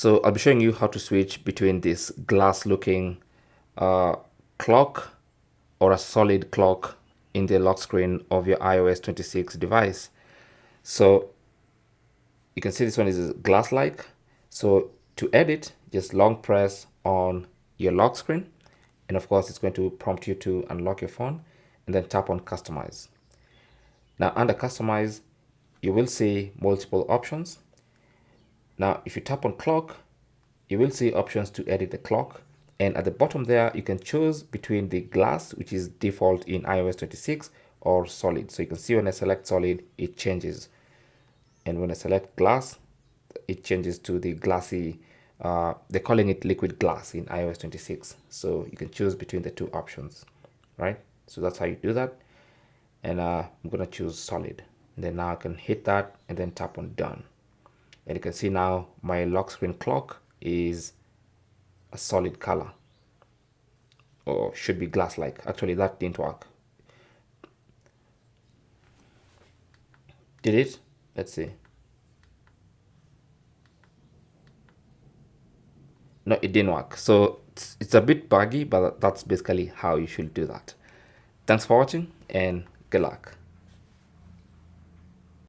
So I'll be showing you how to switch between this glass looking clock or a solid clock in the lock screen of your iOS 26 device. So you can see this one is glass like. So to edit, just long press on your lock screen, and of course it's going to prompt you to unlock your phone, and then tap on Customize. Now under Customize, you will see multiple options. Now if you tap on clock, you will see options to edit the clock, and at the bottom there you can choose between the glass, which is default in iOS 26, or solid. So you can see when I select solid, it changes, and when I select glass, it changes to the glassy. They're calling it liquid glass in iOS 26. So you can choose between the two options, right? So that's how you do that. And I'm gonna choose solid. And then now I can hit that and then tap on done. And you can see now my lock screen clock is a solid color, or should be glass like. Actually, that didn't work. Did it? Let's see. No, it didn't work. So it's a bit buggy, but that's basically how you should do that. Thanks for watching and good luck.